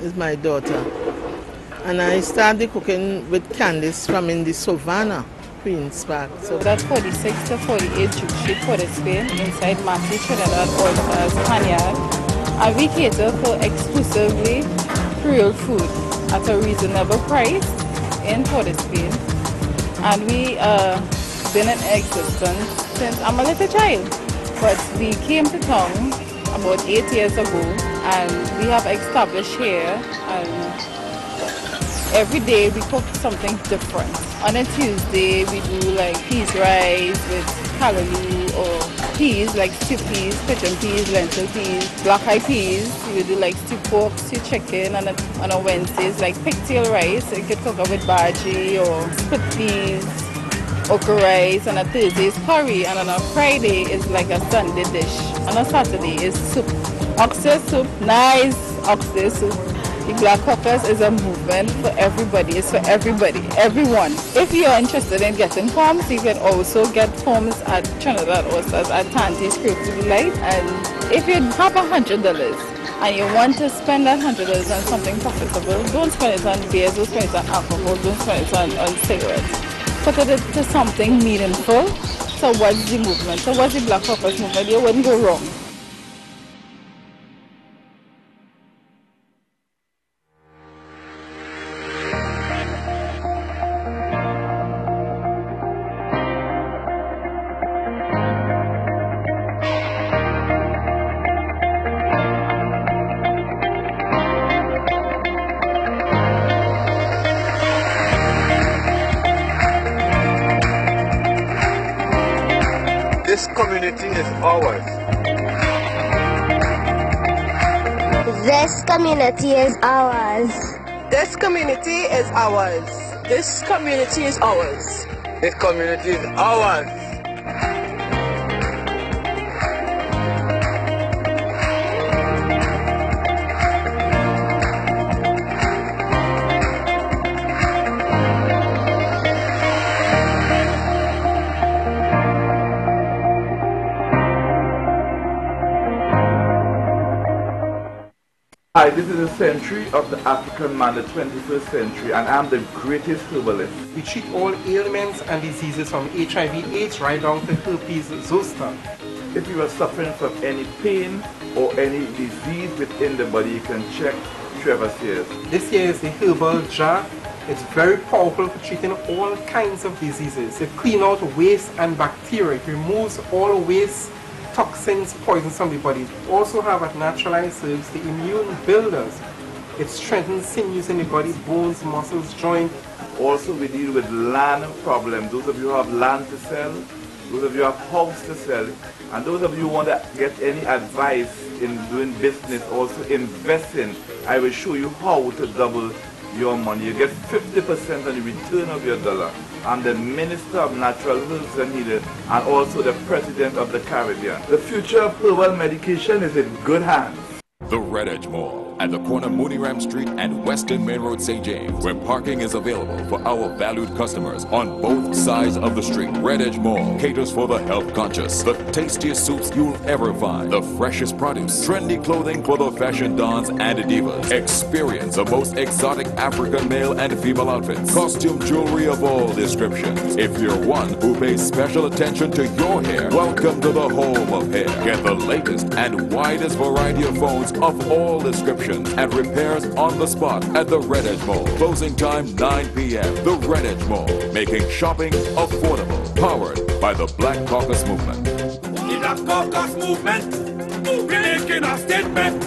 is my daughter. And I started cooking with Candice from in the Savannah, Queen's Park. So that's 46 to 48 Duke Street, Port of Spain, inside Matthew Trinidad Oysters Panyard. And we cater for exclusively Creole food at a reasonable price in Port of Spain. And we been in existence since I'm a little child. But we came to town about 8 years ago, and we have established here, and every day we cook something different. On a Tuesday we do like peas rice with callaloo, or peas like stew peas, pigeon peas, lentil peas, black eyed peas. We do like stew pork, stew chicken, and on a Wednesdays like pigtail rice. You could cook it with bhaji or split peas, okra rice, and on a Thursday is curry, and on a Friday is like a Sunday dish. On a Saturday is soup, oxtail soup, nice oxtail soup. The Black Caucus is a movement for everybody. It's for everybody, everyone. If you're interested in getting forms, you can also get forms at Trinidad Oysters at Tante's Creole Food Delight. And if you have $100 and you want to spend that $100 on something profitable, don't spend it on beers, don't spend it on alcohol, don't spend it on cigarettes. Put it to something meaningful towards the movement, towards the Black Caucus movement. You wouldn't go wrong. This community is ours. This community is ours. This community is ours. This community is ours. This community is ours. Hi, this is the century of the African man, the 21st century, and I'm the greatest herbalist. We treat all ailments and diseases from HIV/AIDS right down to herpes zoster. If you are suffering from any pain or any disease within the body, you can check Trevor Sears. This here is the herbal jar. It's very powerful for treating all kinds of diseases. It cleans out waste and bacteria. It removes all waste, toxins, poisons from the body. We also have at Naturalized Herbs the immune builders. It strengthens sinews in the body, bones, muscles, joints. Also, we deal with land problems. Those of you who have land to sell, those of you who have house to sell, and those of you who want to get any advice in doing business, also investing, I will show you how to double your money. You get 50% on the return of your dollar. I'm the Minister of Natural Herbs and Healing and also the President of the Caribbean. The future of herbal medication is in good hands. The Red Edge Mall at the corner Mooneyram Street and Western Main Road, St. James, where parking is available for our valued customers on both sides of the street. Red Edge Mall caters for the health conscious, the tastiest soups you'll ever find, the freshest produce, trendy clothing for the fashion dons and divas. Experience the most exotic African male and female outfits, costume jewelry of all descriptions. If you're one who pays special attention to your hair, welcome to the home of hair. Get the latest and widest variety of phones of all descriptions and repairs on the spot at the Red Edge Mall. Closing time 9 p.m. The Red Edge Mall, making shopping affordable. Powered by the Black Caucus Movement. The Black Caucus Movement, we're making a statement.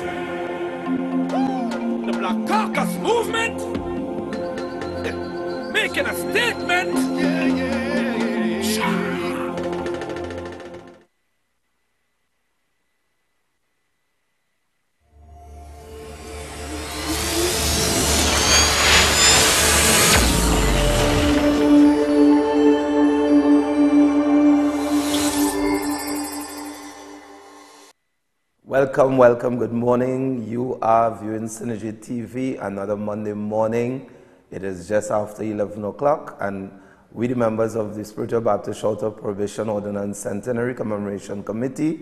The Black Caucus Movement, making a statement. Welcome, welcome, good morning. You are viewing Synergy TV, another Monday morning. It is just after 11 o'clock, and we, the members of the Spiritual Baptist Shelter Prohibition Ordinance Centenary Commemoration Committee,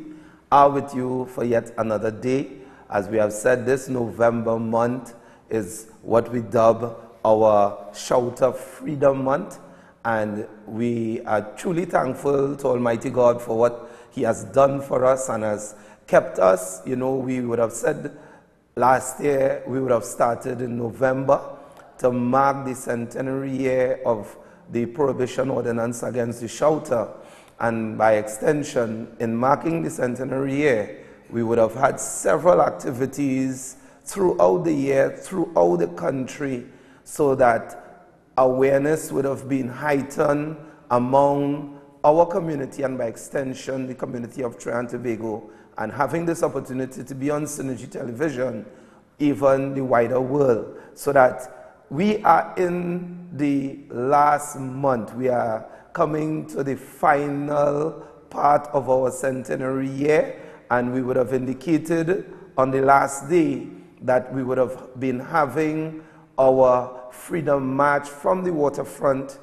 are with you for yet another day As we have said, this November month is what we dub our Shout of Freedom Month, and we are truly thankful to Almighty God for what He has done for us and has kept us. You know, we would have said last year we would have started in November to mark the centenary year of the Prohibition Ordinance against the shouter, and by extension, in marking the centenary year, we would have had several activities throughout the year, throughout the country, so that awareness would have been heightened among our community and by extension the community of Trinidad and Tobago, and having this opportunity to be on Synergy Television, even the wider world, so that we are in the last month. We are coming to the final part of our centenary year, and we would have indicated on the last day that we would have been having our Freedom March from the waterfront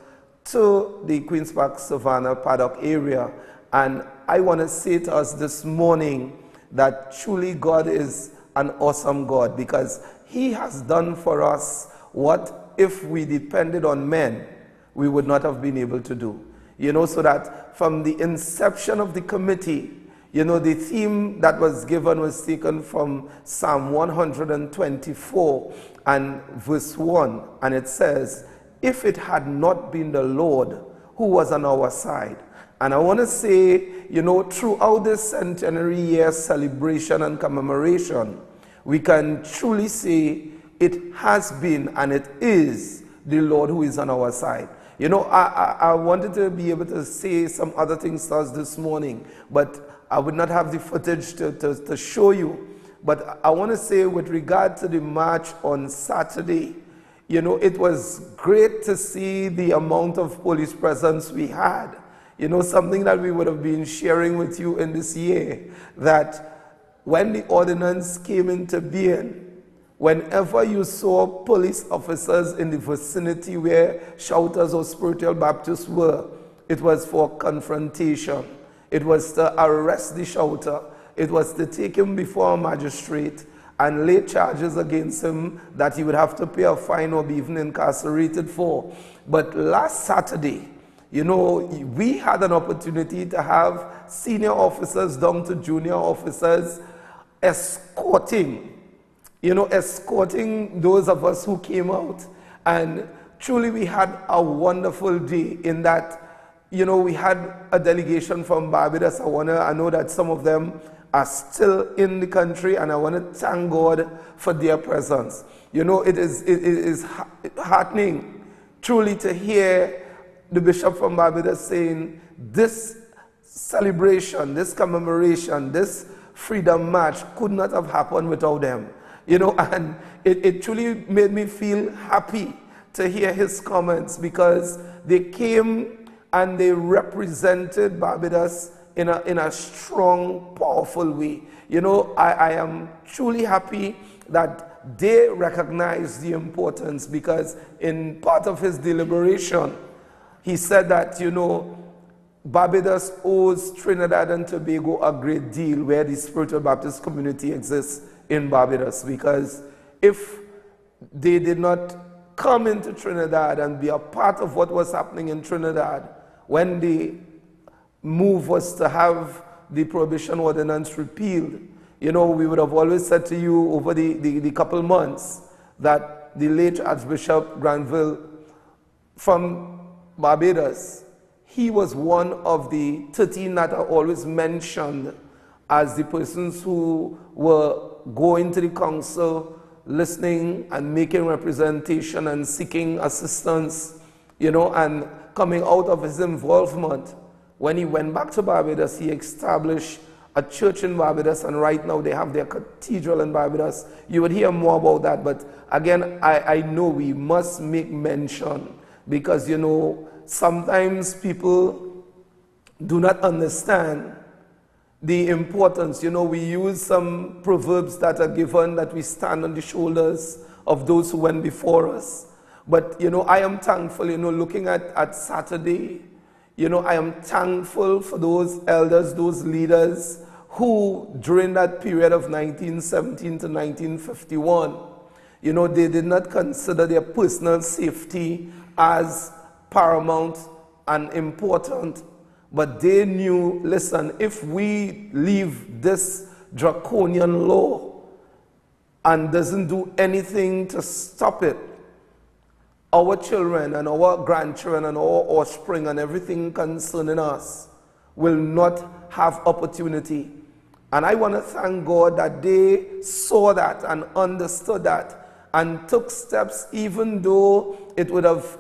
to the Queen's Park Savannah paddock area. And I want to say to us this morning that truly God is an awesome God, because He has done for us what, if we depended on men, we would not have been able to do. You know, so that from the inception of the committee, you know, the theme that was given was taken from Psalm 124 and verse 1, and it says, "If it had not been the Lord who was on our side." And I want to say, you know, throughout this centenary year celebration and commemoration, we can truly say it has been and it is the Lord who is on our side. You know, I wanted to be able to say some other things to us this morning, but I would not have the footage to show you. But I want to say, with regard to the march on Saturday, you know, it was great to see the amount of police presence we had. You know, something that we would have been sharing with you in this year, that when the ordinance came into being, whenever you saw police officers in the vicinity where shouters or spiritual Baptists were, it was for confrontation. It was to arrest the shouter. It was to take him before a magistrate and lay charges against him that he would have to pay a fine or be even incarcerated for. But last Saturday, you know, we had an opportunity to have senior officers down to junior officers escorting those of us who came out. And truly we had a wonderful day in that, you know, we had a delegation from Barbados. I know that some of them are still in the country, and I want to thank God for their presence. You know, it is heartening truly to hear the bishop from Barbados saying this celebration, this commemoration, this Freedom March could not have happened without them. You know, and it truly made me feel happy to hear his comments, because they came and they represented Barbados in a strong, powerful way. You know, I am truly happy that they recognize the importance, because in part of his deliberation, he said that, you know, Barbados owes Trinidad and Tobago a great deal where the Spiritual Baptist community exists in Barbados, because if they did not come into Trinidad and be a part of what was happening in Trinidad when the move was to have the Prohibition Ordinance repealed, you know, we would have always said to you over the couple months that the late Archbishop Granville from Barbados, he was one of the 13 that are always mentioned as the persons who were going to the council, listening and making representation and seeking assistance, you know, and coming out of his involvement. When he went back to Barbados, he established a church in Barbados, and right now they have their cathedral in Barbados. You would hear more about that, but again, I know we must make mention, because, you know, sometimes people do not understand the importance. You know, we use some proverbs that are given that we stand on the shoulders of those who went before us. But, you know, I am thankful, you know, looking at Saturday, you know, I am thankful for those elders, those leaders who, during that period of 1917 to 1951, you know, they did not consider their personal safety as paramount and important, but they knew, listen, if we leave this draconian law and doesn't do anything to stop it, our children and our grandchildren and our offspring and everything concerning us will not have opportunity. And I want to thank God that they saw that and understood that and took steps, even though it would have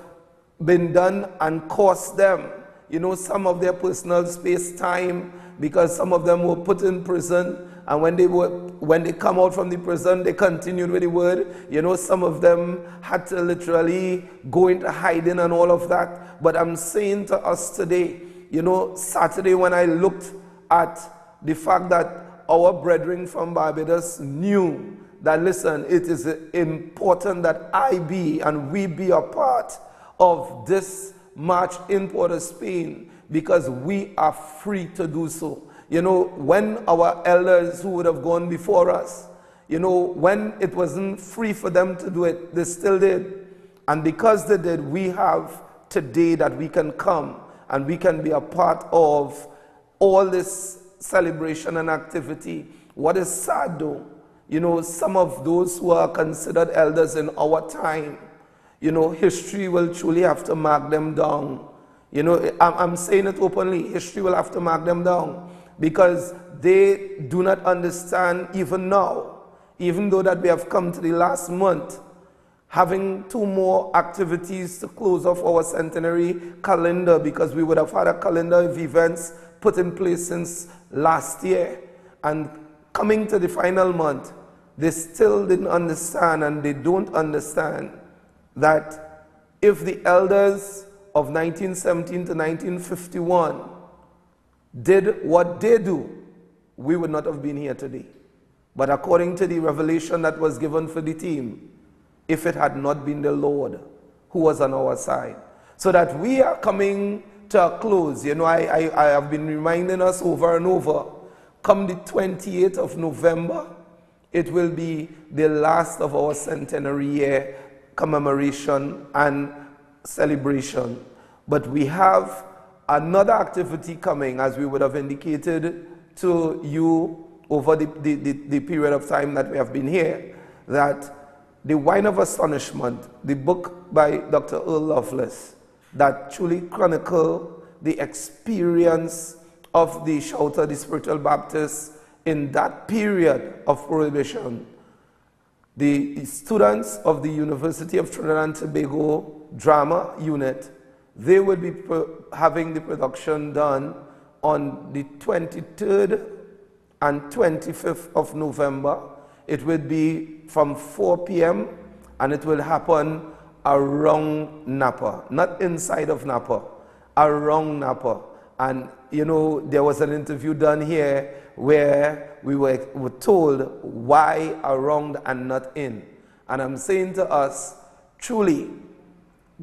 been done and cost them, you know, some of their personal space, time, because some of them were put in prison, and when they come out from the prison, they continued with the word. You know, some of them had to literally go into hiding and all of that. But I'm saying to us today, you know, Saturday when I looked at the fact that our brethren from Barbados knew that, listen, it is important that I be and we be a part of this march in Port of Spain, because we are free to do so. You know, when our elders who would have gone before us, you know, when it wasn't free for them to do it, they still did. And because they did, we have today that we can come and we can be a part of all this celebration and activity. What is sad though, you know, some of those who are considered elders in our time, you know, history will truly have to mark them down. You know, I'm saying it openly, history will have to mark them down, because they do not understand even now, even though that we have come to the last month, having 2 more activities to close off our centenary calendar, because we would have had a calendar of events put in place since last year. And coming to the final month, they still didn't understand, and they don't understand that if the elders of 1917 to 1951 did what they do, we would not have been here today. But according to the revelation that was given for the team, if it had not been the Lord who was on our side. So that we are coming to a close. You know, I have been reminding us over and over, come the 28th of November, it will be the last of our centenary year commemoration and celebration. But we have another activity coming, as we would have indicated to you over the period of time that we have been here, that the Wine of Astonishment, the book by Dr. Earl Lovelace, that truly chronicle the experience of the Shouter, the Spiritual Baptists, in that period of prohibition. The students of the University of Trinidad and Tobago Drama Unit, they will be having the production done on the 23rd and 25th of November. It will be from 4 p.m. and it will happen around Napa, not inside of Napa, around Napa. And you know, there was an interview done here where we were told why around and not in. And I'm saying to us, truly,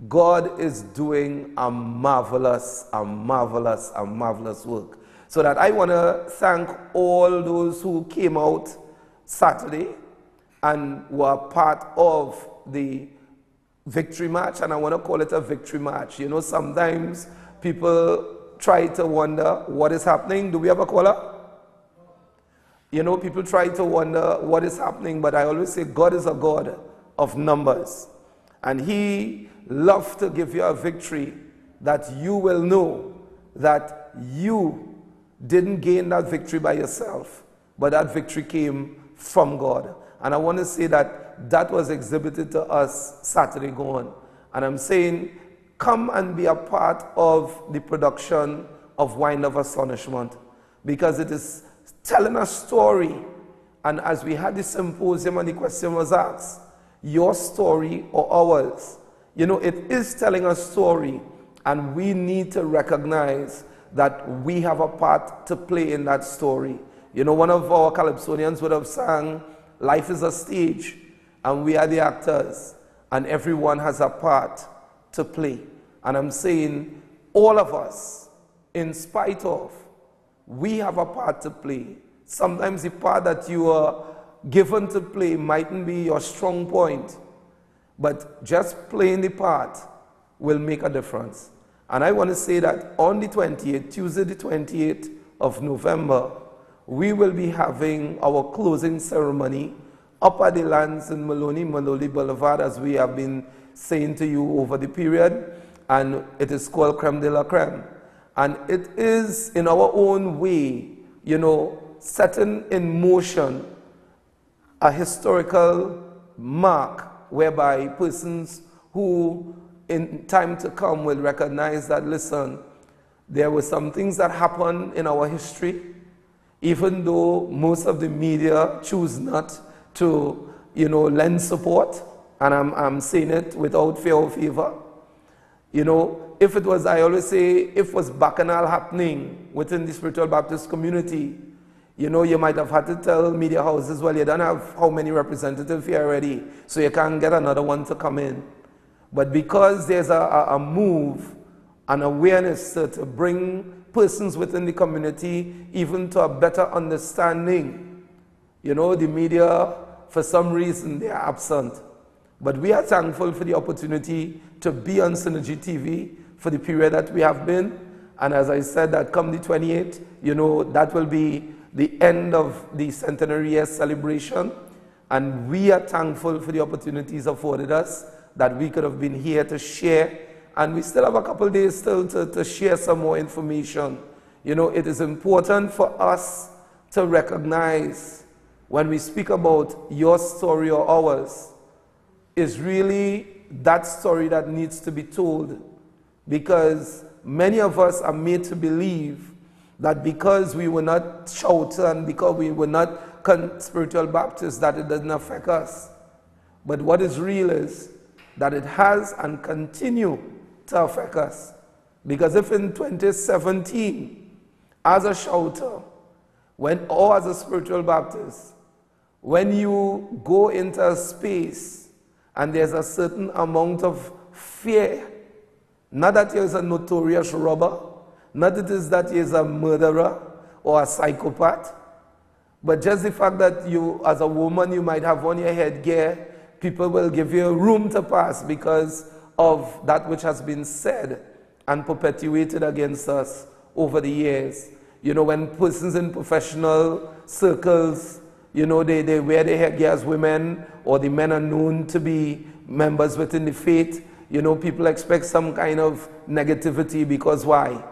God is doing a marvelous work. So that I want to thank all those who came out Saturday and were part of the victory march, and I want to call it a victory march. You know, sometimes people try to wonder what is happening. Do we have a caller? You know, people try to wonder what is happening, but I always say God is a God of numbers. And He loves to give you a victory that you will know that you didn't gain that victory by yourself, but that victory came from God. And I want to say that that was exhibited to us Saturday gone. And I'm saying, come and be a part of the production of Wine of Astonishment, because it is telling a story. And as we had the symposium and the question was asked, your story or ours, you know, it is telling a story, and we need to recognize that we have a part to play in that story. You know, one of our Calypsonians would have sang, life is a stage, and we are the actors, and everyone has a part to play. And I'm saying, all of us, in spite of, we have a part to play Sometimes the part that you are given to play mightn't be your strong point, but just playing the part will make a difference. And I want to say that on the 28th, Tuesday the 28th of November, we will be having our closing ceremony up at the lands in Maloney Boulevard, as we have been saying to you over the period, and it is called Creme de la Creme. And it is, in our own way, you know, setting in motion a historical mark whereby persons who in time to come will recognize that, listen, there were some things that happened in our history, even though most of the media choose not to, you know, lend support, and I'm saying it without fear or favor. You know, if it was, I always say, if it was bacchanal happening within the Spiritual Baptist community, you know, you might have had to tell media houses, well, you don't have how many representatives here already, so you can't get another one to come in. But because there's a move and awareness to bring persons within the community even to a better understanding, you know, the media, for some reason, they are absent. But we are thankful for the opportunity to be on Synergy TV for the period that we have been. And as I said, that come the 28th, you know, that will be the end of the centenary year celebration. And we are thankful for the opportunities afforded us that we could have been here to share. And we still have a couple days still to share some more information. You know, it is important for us to recognize when we speak about your story or ours, is really that story that needs to be told. Because many of us are made to believe that because we were not shouted and because we were not spiritual Baptists, that it doesn't affect us. But what is real is that it has and continue to affect us. Because if in 2017, as a shouter, or as a spiritual Baptist, when you go into a space and there's a certain amount of fear, not that you're a notorious robber, not that it is that you're a murderer or a psychopath, but just the fact that you, as a woman, you might have on your headgear, people will give you room to pass because of that which has been said and perpetuated against us over the years. You know, when persons in professional circles, you know, they wear their headgear as women, or the men are known to be members within the faith, you know, people expect some kind of negativity because why?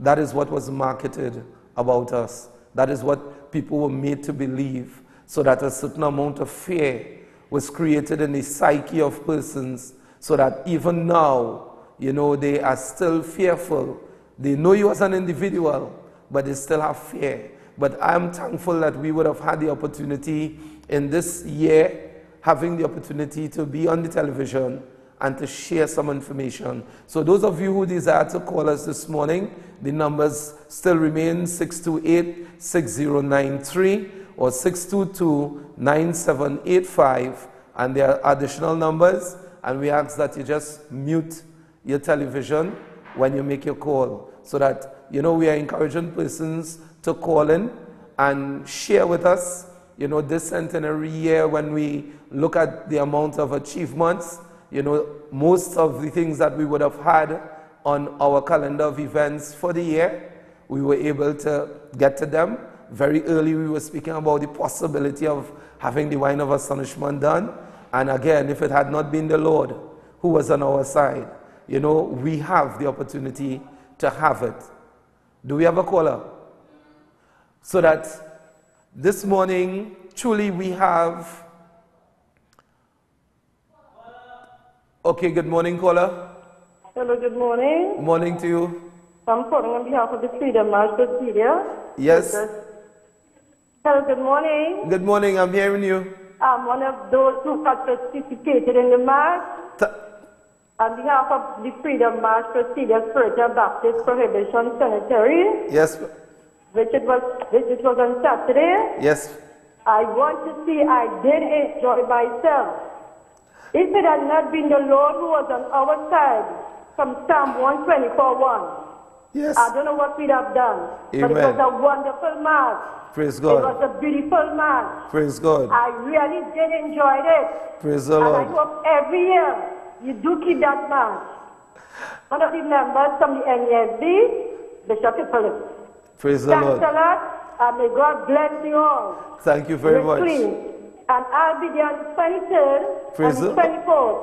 That is what was marketed about us. That is what people were made to believe, so that a certain amount of fear was created in the psyche of persons, so that even now, you know, they are still fearful. They know you as an individual, but they still have fear. But I'm thankful that we would have had the opportunity in this year, having the opportunity to be on the television and to share some information. So those of you who desire to call us this morning, the numbers still remain 628-6093 or 622-9785, and there are additional numbers, and we ask that you just mute your television when you make your call, so that, you know, we are encouraging persons to call in and share with us, you know, this centenary year. When we look at the amount of achievements, you know, most of the things that we would have had on our calendar of events for the year, we were able to get to them. Very early we were speaking about the possibility of having the Wine of Astonishment done. And again, if it had not been the Lord who was on our side, you know, we have the opportunity to have it. Do we have a caller? So that this morning, truly we have... Okay, good morning, caller. Hello, good morning. Morning to you. I'm calling on behalf of the Freedom March Procedure. Yes. Hello, good morning. Good morning, I'm hearing you. I'm one of those who participated in the march. On behalf of the Freedom March Procedure Spiritual Baptist Prohibition Cemetery. Yes. Which it was on Saturday. Yes. I want to see, I did enjoy myself. If it had not been the Lord who was on our side, from Psalm 124:1, Yes. I don't know what we'd have done. Amen. But it was a wonderful march. Praise God. It was a beautiful march. Praise God. I really did enjoy it. Praise the and Lord. I hope every year you do keep that march. One of the members from the NESB, Bishop Phillips. Praise the Lord. Thanks a lot, and may God bless you all. Thank you very much. And I'll be there on the 23rd Praise and the the- 24th.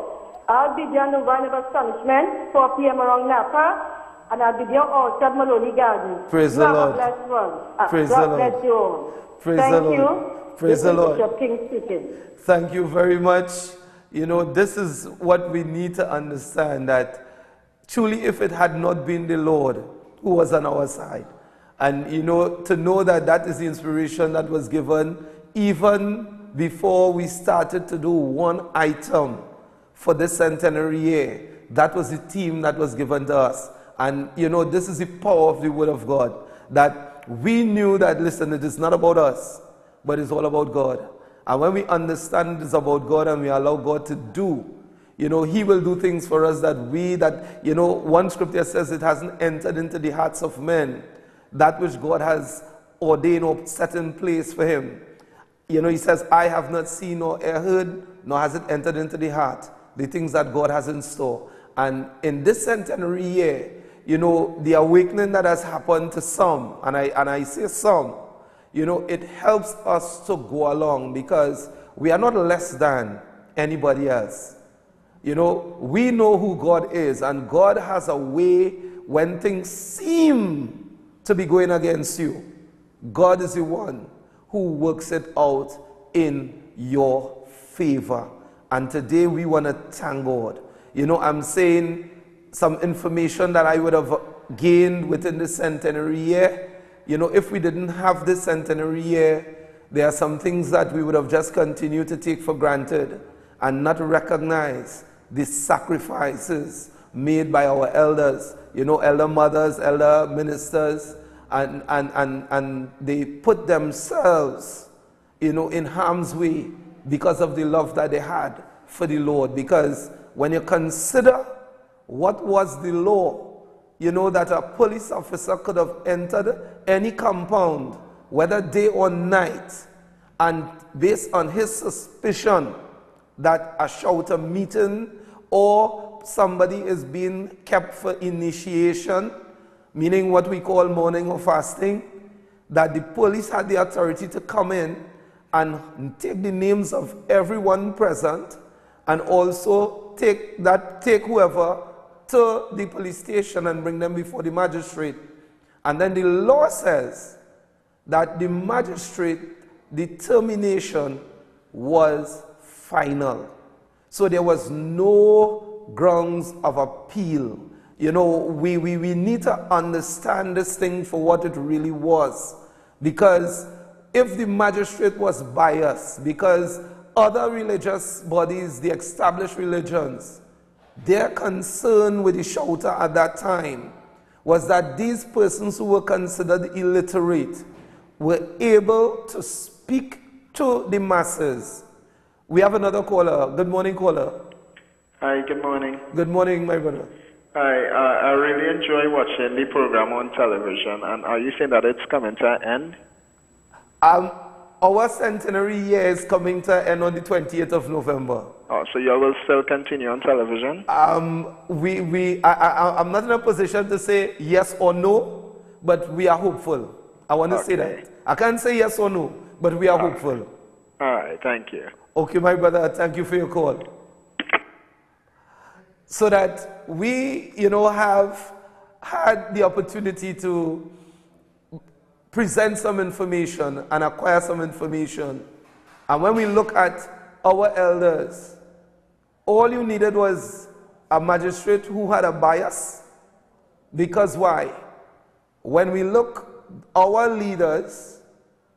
I'll be there on the Wine of Astonishment, 4 p.m. around Napa. And I'll be there also at Maloney Gardens. Praise you the have Lord. A blessed one. Praise God the Lord. bless you all. Praise Thank the Lord. you. Praise the Lord. Bishop King speaking. Thank you very much. You know, this is what we need to understand, that truly if it had not been the Lord who was on our side, and you know, to know that that is the inspiration that was given even before we started to do one item for this centenary year, that was the theme that was given to us. And you know, this is the power of the Word of God, that we knew that, listen, it is not about us, but it's all about God. And when we understand it's about God and we allow God to do, you know, He will do things for us you know, one scripture says it hasn't entered into the hearts of men, that which God has ordained or set in place for Him. You know, He says, I have not seen nor heard, nor has it entered into the heart, the things that God has in store. And in this centenary year, you know, the awakening that has happened to some, and I say some, you know, it helps us to go along because we are not less than anybody else. You know, we know who God is, and God has a way when things seem to be going against you. God is the one who works it out in your favor. And today we want to thank God. You know, I'm saying some information that I would have gained within the centenary year. You know, if we didn't have this centenary year, there are some things that we would have just continued to take for granted and not recognize the sacrifices made by our elders, you know, elder mothers, elder ministers, and they put themselves, you know, in harm's way because of the love that they had for the Lord. Because when you consider what was the law, you know, that a police officer could have entered any compound, whether day or night, and based on his suspicion that a shouter meeting or somebody is being kept for initiation, meaning what we call mourning or fasting, that the police had the authority to come in and take the names of everyone present and also take whoever to the police station and bring them before the magistrate. And then the law says that the magistrate determination was final. So there was no grounds of appeal. You know, we need to understand this thing for what it really was. Because if the magistrate was biased, because other religious bodies, the established religions, their concern with the shouter at that time was that these persons who were considered illiterate were able to speak to the masses. We have another caller. Good morning, caller. Hi, good morning. Good morning, my brother. Hi, I really enjoy watching the program on television. And are you saying that it's coming to an end? Our centenary year is coming to an end on the 28th of November. Oh, so you will still continue on television? I'm not in a position to say yes or no, but we are hopeful. I want to say that. I can't say yes or no, but we are hopeful. All right, thank you. Okay, my brother, thank you for your call. So that we, you know, have had the opportunity to present some information and acquire some information. And when we look at our elders, all you needed was a magistrate who had a bias. Because why? When we look, our leaders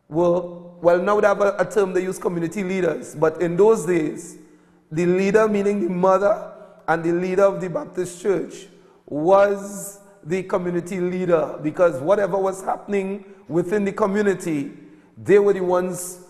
were, well, now they have a term they use, community leaders. But in those days, the leader, meaning the mother and the leader of the Baptist church, was the community leader, because whatever was happening within the community, they were the ones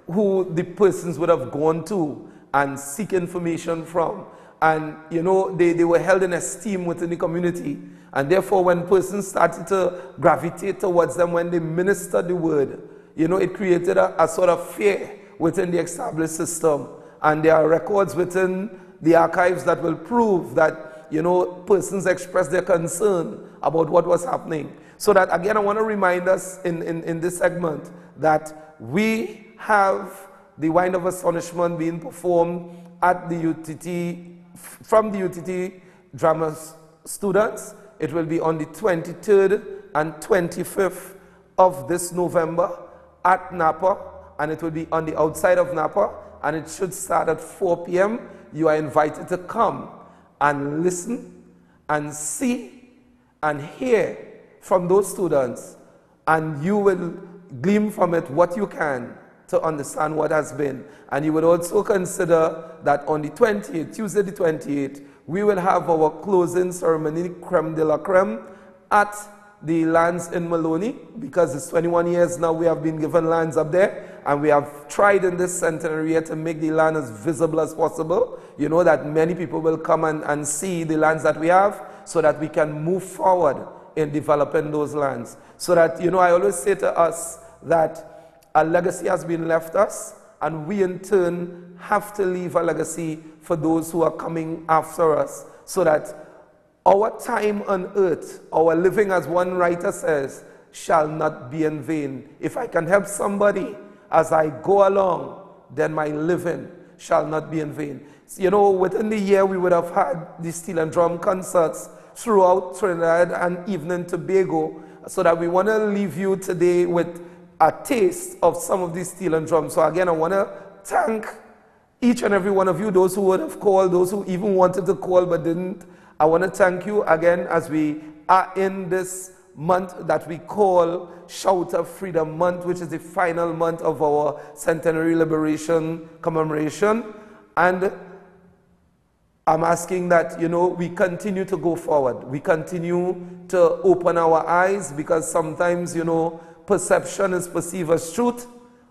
who the persons would have gone to and seek information from. and you know, they were held in esteem within the community. And therefore, when persons started to gravitate towards them, when they ministered the word, you know, it created a sort of fear within the established system. And there are records within the archives that will prove that, you know, persons expressed their concern about what was happening. So that, again, I want to remind us in this segment that we have the Wine of Astonishment being performed at the UTT, from the UTT drama students. It will be on the 23rd and 25th of this November at Napa, and it will be on the outside of Napa, and it should start at 4 p.m. You are invited to come and listen and see and hear from those students, and you will glean from it what you can to understand what has been. And you would also consider that on the 28th, Tuesday the 28th, we will have our closing ceremony, creme de la creme, at the lands in Maloney, because it's 21 years now we have been given lands up there, and we have tried in this centenary year to make the land as visible as possible. You know, that many people will come and see the lands that we have, so that we can move forward in developing those lands. So that, you know, I always say to us that a legacy has been left us, and we in turn have to leave a legacy for those who are coming after us, so that our time on earth, our living, as one writer says, shall not be in vain. If I can help somebody as I go along, then my living shall not be in vain. You know, within the year we would have had the steel and drum concerts throughout Trinidad and even in Tobago, so that we want to leave you today with a taste of some of these steel and drums. So again, I want to thank each and every one of you, those who would have called, those who even wanted to call but didn't. I want to thank you again as we are in this month that we call Shout of Freedom Month, which is the final month of our Centenary Liberation commemoration. And I'm asking that, you know, we continue to go forward. We continue to open our eyes, because sometimes, you know, perception is perceived as truth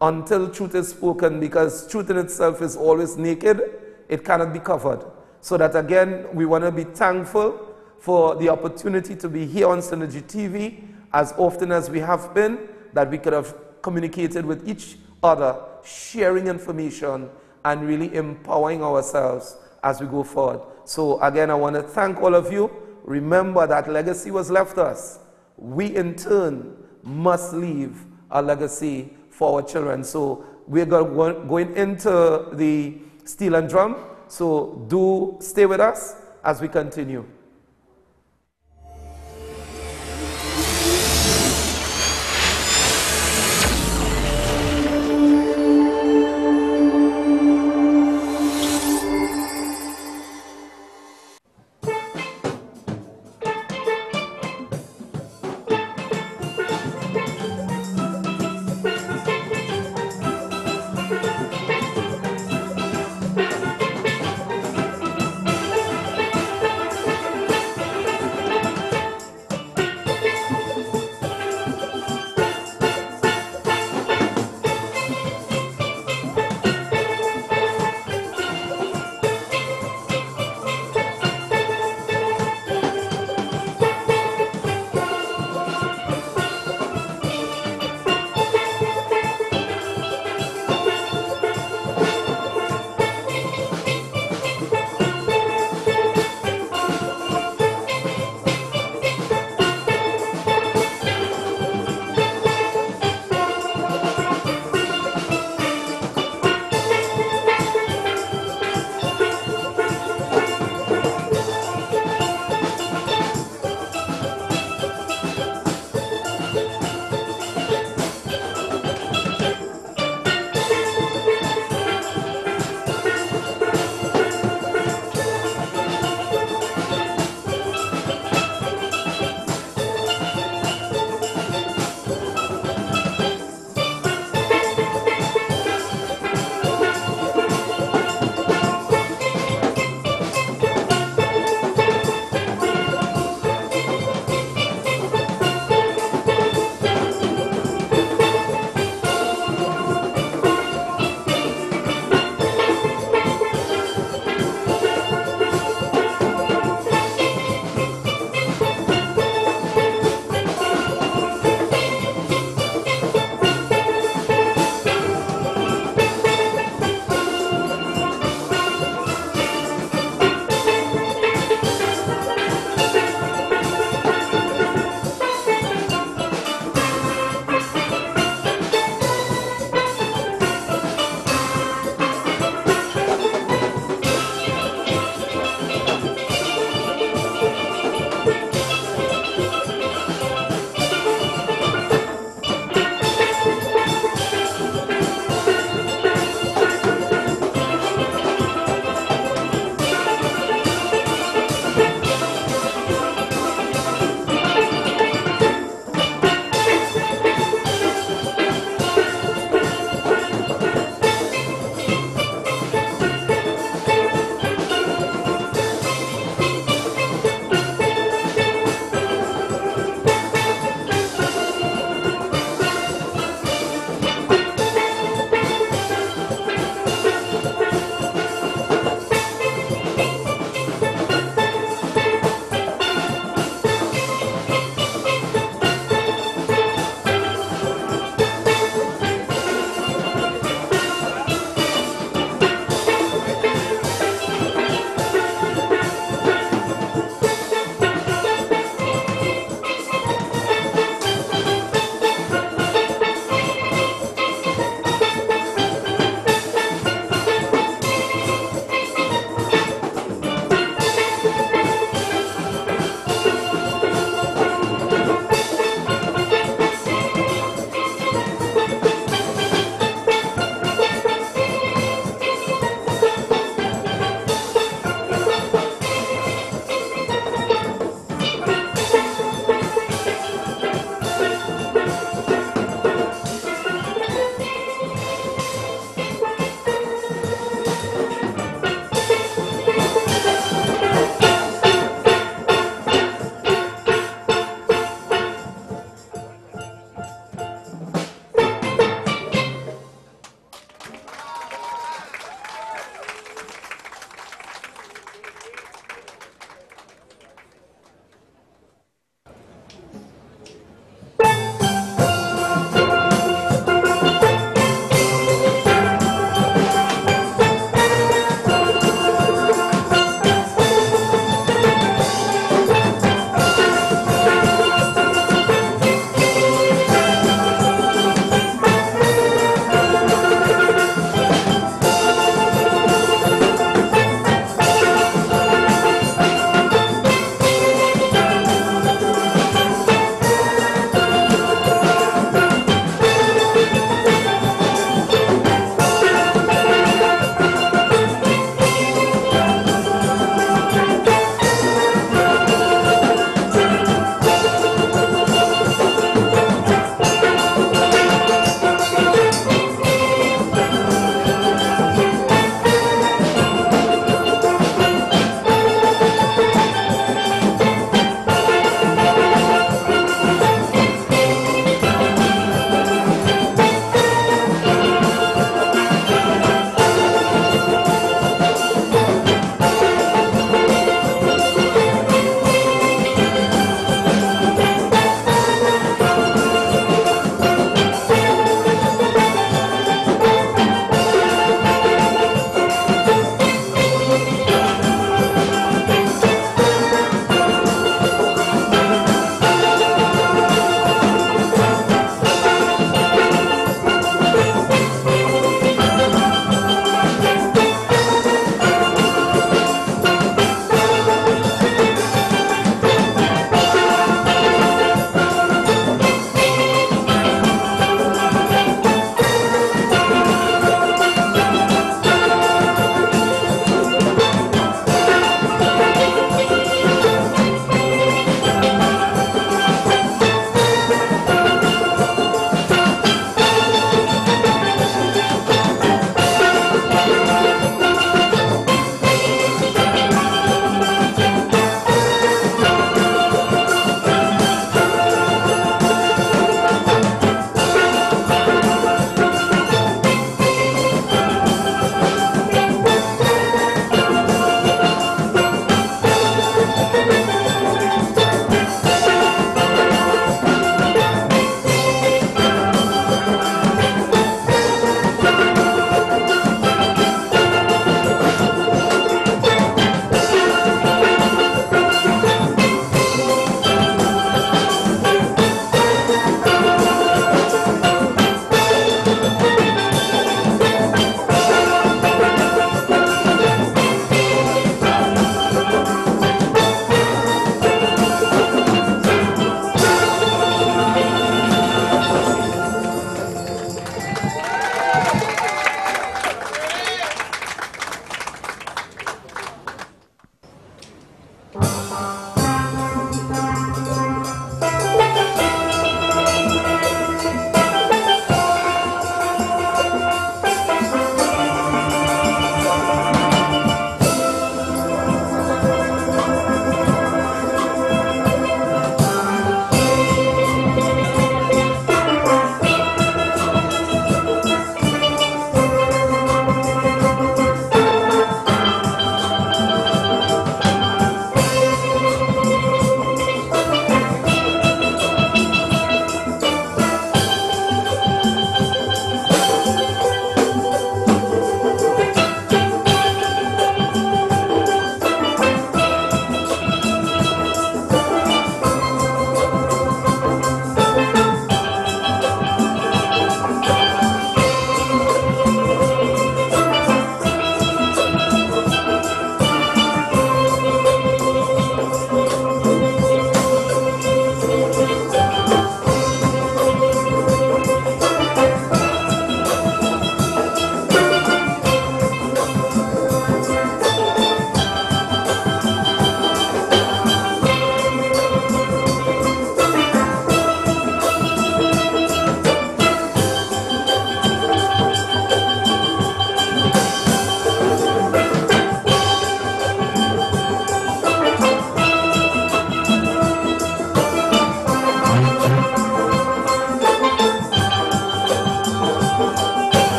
until truth is spoken, because truth in itself is always naked. It cannot be covered. So that, again, we want to be thankful for the opportunity to be here on Synergy TV as often as we have been, that we could have communicated with each other, sharing information and really empowering ourselves as we go forward. So again, I want to thank all of you. Remember that legacy was left us. We in turn must leave a legacy for our children. So we're going into the steel and drum. So do stay with us as we continue.